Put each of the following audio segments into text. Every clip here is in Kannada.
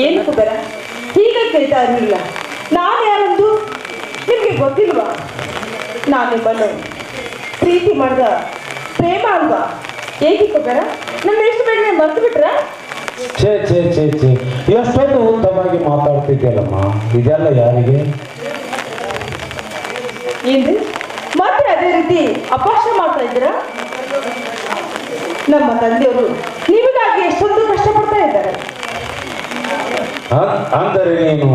ಏನು ಕುಬೇರ ಹೀಗೆ ಕೇಳ್ತಾ ಇರಲಿಲ್ಲ. ನಾನು ಯಾರಂದು ನಿಮಗೆ ಗೊತ್ತಿಲ್ವಾ? ನಾನು ನಿಮ್ಮನ್ನು ಪ್ರೀತಿ ಮಾಡಿದ ಪ್ರೇಮ ಅಲ್ವಾ? ಹೇಗೆ ಕುಬೇರ, ನನ್ನ ಎಷ್ಟು ಬೇಗ ಮರ್ತು ಬಿಟ್ರ? ಛೇ ಛೇ ಛೇ ಛೇ, ಎಷ್ಟೊಂದು ಉತ್ತಮವಾಗಿ ಮಾತಾಡ್ತಿದ್ಯಲ್ಲಮ್ಮ. ಇದೆಲ್ಲ ಯಾರಿಗೆ? ಏನು ಮತ್ತೆ ಅದೇ ರೀತಿ ಅಪಹಾಸ್ಯ ಮಾಡ್ತಾ ಇದ್ದೀರಾ? ನಮ್ಮ ತಂದೆಯವರು ನಿಮಗಾಗಿ ಎಷ್ಟೊಂದು ಕಷ್ಟಪಡ್ತಾ ಇದ್ದಾರೆ. ಅಂದರೆ ನೀನು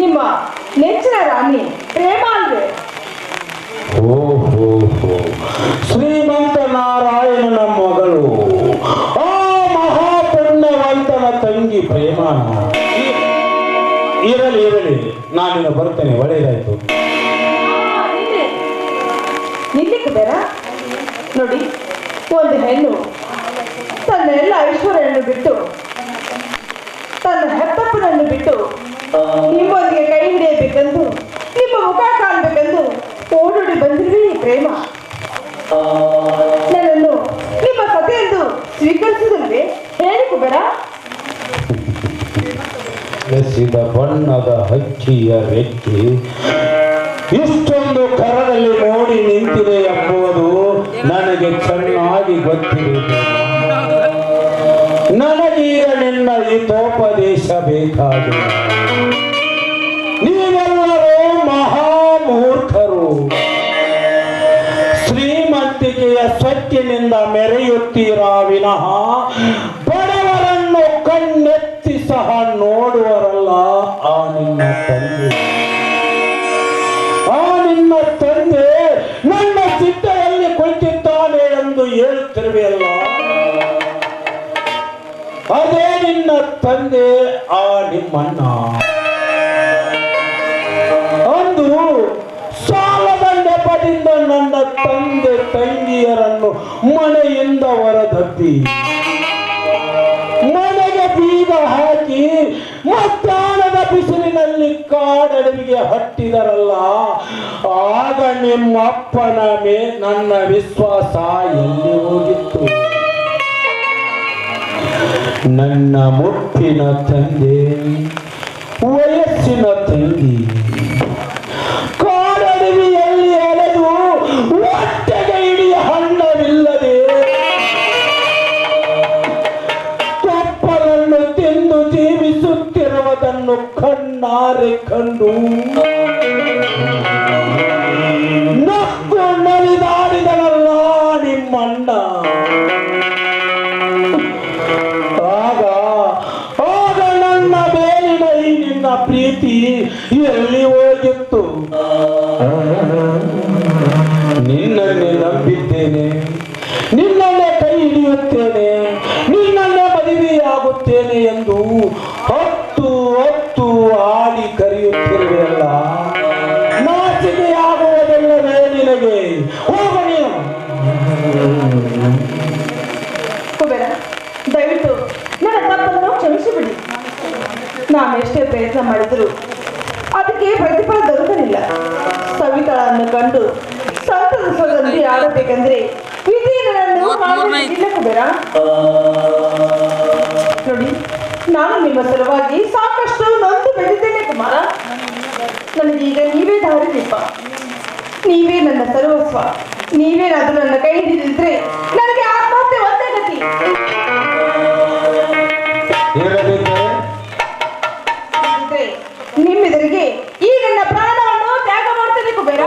ನಿಮ್ಮ ನೆಚ್ಚಿನ ರಾಣಿ ಪ್ರೇಮ ಅಲ್ವೇ? ಓಹೋ, ಶ್ರೀಮಂತ ನಾರಾಯಣನ ಮಗಳು, ಆ ಮಹಾಪುಣ್ಯವಂತನ ತಂಗಿ ಪ್ರೇಮ. ಇರಲಿ ಇರಲಿ, ನಾನಿನ್ನು ಬರ್ತೇನೆ. ಒಳ್ಳೆಯದಾಯ್ತು. ನಿಲ್ಲಿಕ್ಕೆ ಬೇಡ ನೋಡಿ, ಒಂದು ಹೆಣ್ಣು ತನ್ನ ಎಲ್ಲ ಐಶ್ವರ್ಯವನ್ನು ಬಿಟ್ಟು, ತನ್ನ ಹೆತ್ತಪ್ಪನನ್ನು ಬಿಟ್ಟು ನಿಮ್ಮೊಂದಿಗೆ ಕೈ ಹಿಡಿಯಬೇಕೆಂದು, ನಿಮ್ಮ ಮುಖ ಕಾಣಬೇಕೆಂದು ಓಡೋಡಿ ಬಂದಿರುವೆ ಈ ಪ್ರೇಮ. ನನ್ನನ್ನು ನಿಮ್ಮ ಸತೆಯೆಂದು ಸ್ವೀಕರಿಸಿದಲ್ವೇ? ಹೇಳಿ ಕುಬೇರ. ಬೆಳೆಸಿದ ಬಣ್ಣದ ಹಕ್ಕಿಯ ರೆಕ್ಕೆ ಇಷ್ಟೊಂದು ಕರದಲ್ಲಿ ನೋಡಿ ನಿಂತಿದೆ ಎಂಬುದು ನನಗೆ ಚೆನ್ನಾಗಿ ಗೊತ್ತಿದೆ. ನನಗೀಗ ನಿನ್ನ ಹಿತೋಪದೇಶ ಬೇಕಾಗಿದೆ. ನೀವೆಲ್ಲರೂ ಮಹಾಮೂರ್ಖರು. ಶ್ರೀಮಂತಿಕೆಯ ಸೊಕ್ಕಿನಿಂದ ಮೆರೆಯುತ್ತೀರಾ ವಿನಃ ಬಡವರನ್ನು ಕಣ್ಣೆತ್ತಿ ಸಹ ನೋಡುವರಲ್ಲ. ಆ ನಿನ್ನ ತಂದೆ ನನ್ನ ಚಿತ್ತದಲ್ಲಿ ಕುಳಿತಿದ್ದಾನೆ ಎಂದು ಹೇಳುತ್ತಿರುವೆಯಲ್ಲ, ಅದೇ ನಿನ್ನ ತಂದೆ, ಆ ನಿಮ್ಮಣ್ಣ. ಅಂದು ಸಾಲದ ನೆಪದಿಂದ ನನ್ನ ತಂದೆ ತಂಗಿಯರನ್ನು ಮನೆಯಿಂದ ಹೊರದಬ್ಬಿ ಮನೆಗೆ ಬೀಗ ಹಾಕಿ ಮಧ್ಯಾಹ್ನದ ಬಿಸಿಲಿನಲ್ಲಿ ಕಾಡಡವಿಗೆ ಹಟ್ಟಿದರಲ್ಲ. ಆಗ ನಿಮ್ಮಪ್ಪನ ನನ್ನ ವಿಶ್ವಾಸ ಎಲ್ಲಿ ಹೋಗಿತ್ತು? ನನ್ನ ಮುಪ್ಪಿನ ತಂದೆ, ವಯಸ್ಸಿನ ತಂಗಿ ಕಾಡಡವಿಯಲ್ಲಿ ಅಲೆದು ಹೊಟ್ಟೆಗೆ ಹಿಡಿಯ ಹಣ್ಣವಿಲ್ಲದೆ ಕಪ್ಪಲನ್ನು ತಿಂದು ಜೀವಿಸುತ್ತಿರುವುದನ್ನು ಕಣ್ಣಾರೆ ಕಂಡು ನಕ್ಕು ನಲಿದಾಡಿದನಲ್ಲ ನಿಮ್ಮಣ್ಣ. ಆಗ ನನ್ನ ಬೇಲಿನ ಈ ನಿನ್ನ ಪ್ರೀತಿ ಎಲ್ಲಿ ಹೋಗಿತ್ತು? ನಿನ್ನನ್ನೇ ನಂಬಿದ್ದೇನೆ, ನಿನ್ನನ್ನೇ ಕೈ ಹಿಡಿಯುತ್ತೇನೆ, ನಿನ್ನನ್ನೇ ಮದುವೆಯಾಗುತ್ತೇನೆ ಎಂದು ಹೊತ್ತು ಹೊತ್ತು ಆಡಿ ಕರೆಯುತ್ತಿರುವೆಯಲ್ಲ, ನಾಚಿಕೆಯಾಗುವುದಿಲ್ಲವೇ ನಿನಗೆ? ಹೋಗ ನೀನು. ಕುಬೇರ, ದಯವಿಟ್ಟು ನನ್ನ ತಪ್ಪನ್ನು ಕ್ಷಮಿಸಿಬಿಡಿ. ನಾನು ಎಷ್ಟೇ ಪ್ರಯತ್ನ ಮಾಡಿದ್ರು ಅದಕ್ಕೆ ಪ್ರತಿಫಲ ದೊರಕಲಿಲ್ಲ. ಸವಿತಳನ್ನು ಕಂಡು ಸಂತದ ಸ್ವಗಂಧಿ ಆಡಬೇಕೆಂದ್ರೆ ವಿಧಿ ನನ್ನನ್ನು ಮಾಡಲಿಲ್ಲ ಕುಬೇರ. ನೋಡಿ, ನಾನು ನಿಮ್ಮ ಸಲುವಾಗಿ ಸಾಕಷ್ಟು ನೊಂದು ಬೆಳೆದಿದ್ದೇನೆ ಕುಮಾರ. ನನಗೀಗ ನೀವೇ ದಾರಿ ದೀಪ, ನೀವೇ ನನ್ನ ಸರ್ವಸ್ವ. ನೀವೇನಾದ್ರೂ ನನ್ನ ಕೈ ಹಿಡಿದಿದ್ರೆ ನನಗೆ ಆತ್ಮಹತ್ಯೆ ಒಂದೇ ಗತಿ. ನಿಮ್ಮೆದುರಿಗೆ ಈ ನನ್ನ ಪ್ರಾಣವನ್ನು ತ್ಯಾಗ ಮಾಡ್ತೇನೆ ಕುಬೇರ.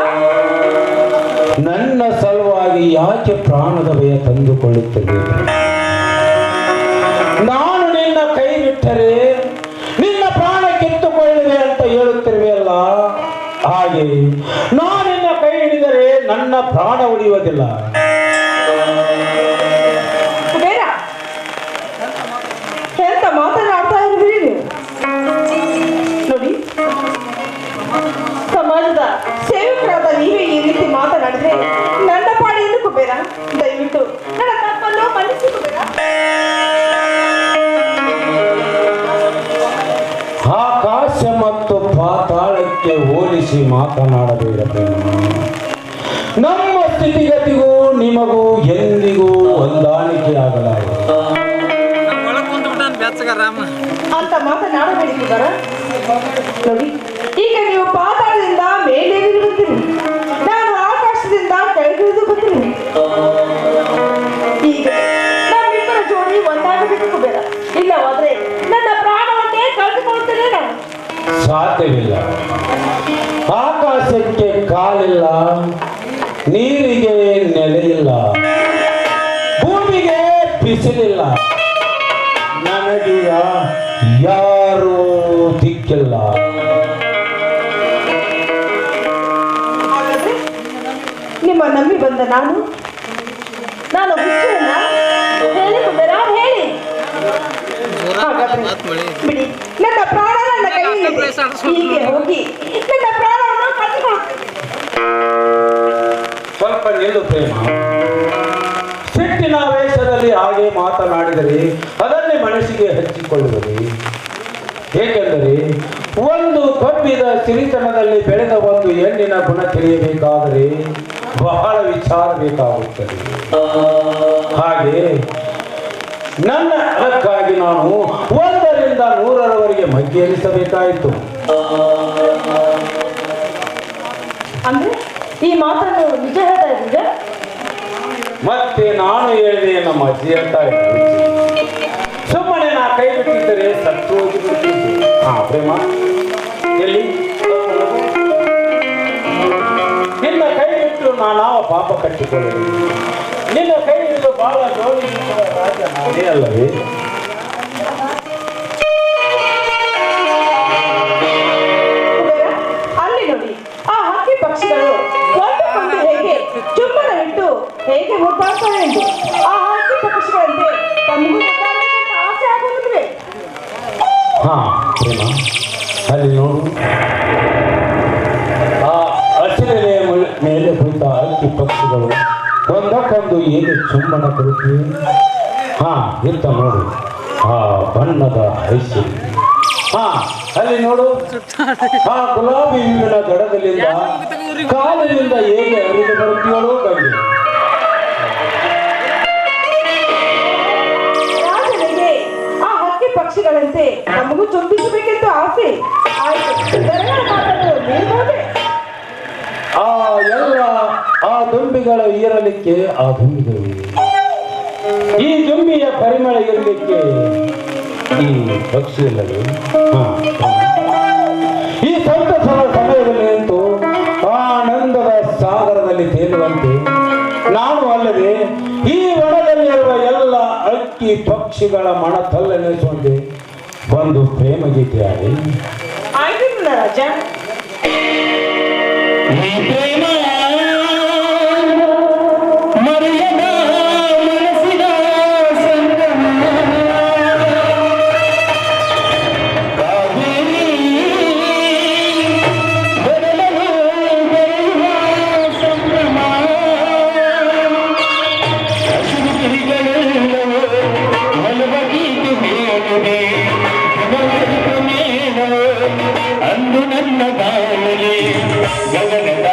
ನನ್ನ ಸಲುವಾಗಿ ಯಾಕೆ ಪ್ರಾಣದ ಭಯ ತಂದುಕೊಳ್ಳುತ್ತದೆ? ನಾನು ನಿನ್ನ ಕೈ ಬಿಟ್ಟರೆ ನಿನ್ನ ಪ್ರಾಣ ಕಿತ್ತುಕೊಳ್ಳುವೆ ಅಂತ ಹೇಳುತ್ತಿರುವೆಯಲ್ಲ, ಹಾಗೆ ನಾನು ನಿನ್ನ ಕೈ ಹಿಡಿದರೆ ನನ್ನ ಪ್ರಾಣ ಉಳಿಯುವುದಿಲ್ಲ. ಕುಬೇರ, ಎಂತ ಮಾತನಾಡ್ತಾ ಇದ್ದೀರಿ ನೀವು? ನೋಡಿ, ಸಮಾಜದ ಸೇವಕರಾದ ನೀವೇ ಈ ರೀತಿ ಮಾತನಾಡಿದ್ರೆ ನನ್ನ ಪಾಡಿಯನ್ನು ಕುಬೇರ. ದಯವಿಟ್ಟು ನನ್ನ ತಪ್ಪನ್ನು ಮನ್ನಿಸಿ ಕುಬೇರ. ಆಕಾಶ ಮತ್ತು ಪಾತಾಳಕ್ಕೆ ಹೋಲಿಸಿ ಮಾತನಾಡಬೇಡ ಪ್ರೇಮ. ನಮ್ಮ ಸ್ಥಿತಿಗತಿಗೂ ನಿಮಗೂ ಎಂದಿಗೂ ಹೊಂದಾಣಿಕೆ ಆಗಲಾರದು. ಅಂತ ಮಾತನಾಡಬೇಡಿ ಕುಮಾರ. ನೋಡಿ, ಈಗ ನೀವು ಪಾತಾಳದಿಂದ ಮೇಲೇರಿರುತ್ತೀರಿ, ನಾನು ಆಕಾಶದಿಂದ ಕೆಳಗಿಳಿದು ಬರ್ತೀನಿ. ಈಗ ನಮ್ಮಿಬ್ಬರ ಜೋಡಿ ಒಂದಾಗಬೇಕು ಕುಬೇರ, ಇಲ್ಲವಾದ್ರೆ ನನ್ನ ಪ್ರಾಣವನ್ನೇ ಕಳೆದುಕೊಳ್ತೇನೆ ನಾನು. ಸಾಧ್ಯವಿಲ್ಲ. ಆಕಾಶಕ್ಕೆ ಕಾಲಿಲ್ಲ, ನೀರಿಗೆ ನೆಲೆಯಿಲ್ಲ, ಭೂಮಿಗೆ ಬಿಸಿಲಿಲ್ಲ, ನನಗೀಗ ಯಾರೂ ದಿಕ್ಕಿಲ್ಲ. ಹಾಗಾದ್ರೆ ನಿಮ್ಮ ನಂಬಿ ಬಂದ ನಾನು ಹುಚ್ಚನ್ನ ಹೇಳಿ ಕುಬೇರ, ಹೇಳಿ. ಹಾಗಾದ್ರೆ ಬಿಡಿ, ನನ್ನ ಪ್ರಾಣ ನನ್ನ ಕೈಯಲ್ಲಿ ಹೀಗೆ ಹೋಗಿ ನನ್ನ ಪ್ರಾಣವನ್ನು ಕಳೆದುಕೊಳ್ಳುತ್ತೇನೆ. ಸ್ವಲ್ಪ ನಿಲ್ಲು ಪ್ರೇಮ. ಸಿಟ್ಟಿನ ವೇಷದಲ್ಲಿ ಹಾಗೆ ಮಾತನಾಡಿದರೆ ಅದನ್ನೇ ಮನಸ್ಸಿಗೆ ಹಚ್ಚಿಕೊಳ್ಳುತ್ತದೆ. ಏಕೆಂದರೆ ಒಂದು ಕಬ್ಬಿದ ಸಿರಿತನದಲ್ಲಿ ಬೆಳೆದ ಒಂದು ಹೆಣ್ಣಿನ ಗುಣ ತಿಳಿಯಬೇಕಾದರೆ ಬಹಳ ವಿಚಾರ ಬೇಕಾಗುತ್ತದೆ. ಹಾಗೆ ನನ್ನ ಅದಕ್ಕಾಗಿ ನಾನು 1ರಿಂದ 100ರವರೆಗೆ ಮಗ್ಗೇರಿಸಬೇಕಾಯಿತು. ಅಂದ್ರೆ ಈ ಮಾತನ್ನು ನಿಜ ಹೇಳ್ತಾ ಇದ್ದೀರಾ? ಮತ್ತೆ ನಾನು ಹೇಳಿದೆ ನಮ್ಮ ಅಜ್ಜಿ ಅಂತ ಸುಮ್ಮನೆ ನಾ ಕೈ ಬಿಟ್ಟಿದ್ದರೆ ಸತ್ತು ಹೋಗಿ ಬಿಡ್ತಿದ್ದೆ. ಪ್ರೇಮ ಎಲ್ಲಿ ನಿನ್ನ ಕೈ ಬಿಟ್ಟು ನಾನಾವ ಪಾಪ ಕಟ್ಟಿಕೊಳ್ಳಲಿ. ನಿನ್ನ ಕೈ ಹಿಡಿದು ಬಹಳ ಜೋಡಿ ರಾಜ ನಾನೇ ಅಲ್ಲವೇ? ಅಲ್ಲಿ ನೋಡಿ, ಆ ಹಕ್ಕಿ ಪಕ್ಷಿಗಳು ಒಂದಕ್ಕೊಂದು ಹೇಗೆ ಚುಂಬನ ಇಟ್ಟು ಹೇಗೆ ಮುದ್ದಾಡ್ತವೆ ಎಂದು. ಆ ಹಕ್ಕಿ ಪಕ್ಷಿಗಳಂತೆ ತಮಗೂ ಮುದ್ದಾಡಬೇಕಂತ ಆಸೆ ಆಗುವುದಿಲ್ವೇ? ಪ್ರೇಮ ಅಲ್ಲಿ ನೋಡು, ಆ ಹಸಿರೆಲೆಯ ಮೇಲೆ ಕುಳಿತ ಹಕ್ಕಿ ಪಕ್ಷಿಗಳು ಒಂದಕ್ಕೊಂದು ಹೇಗೆ ಚುಂಬನ ಕೊಡುತ್ತಿವೆ. ಇತ್ತ ನೋಡು ಆ ಬಣ್ಣದ ಐಶ್ವರ್ಯ. ಅಲ್ಲಿ ನೋಡು, ಆ ಗುಲಾಬಿ ಹೂವಿನ ದಡದಲ್ಲಿಂದ ಕಾಲಿನಿಂದ ಹೇಗೆ ಹರಿದು ಬರುತ್ತೀವಳೋ ಗಂಗೆ. ರಾಜನಿಗೆ ಆ ಹಕ್ಕಿ ಪಕ್ಷಿಗಳಂತೆ ನಮಗೂ ಚುಂಬಿಸಬೇಕೆಂದು ಆಸೆ ಆಯ್ತು. ಮಾತನ್ನು ನೀಡಬಹುದೇ? ಆ ಎಲ್ಲ ಆ ದುಂಬಿಗಳ ಏರಲಿಕ್ಕೆ ಆ ದುಂಬಿಗಳು, ಈ ದುಂಬಿಯ ಪರಿಮಳ ಇರಲಿಕ್ಕೆ ಈ ಪಕ್ಷಿ ಇಲ್ಲವೇ? ಈ ಸಂತಸದ ಸಮಯದಲ್ಲಿ ಅಂತೂ ಆನಂದದ ಸಾಗರದಲ್ಲಿ ತೇಲುವಂತೆ ನಾನು ಅಲ್ಲದೆ ಈ ವನದಲ್ಲಿರುವ ಎಲ್ಲ ಅಕ್ಕಿ ಪಕ್ಷಿಗಳ ಮನತಲ್ಲನೆಸುವಂತೆ ಒಂದು ಪ್ರೇಮ ಗೀತೆಯಾಗಿ ಆಯ್ತು ರಾಜ. ಅಂದು ನನ್ನ ಗಾಳಿ ಗಗನದ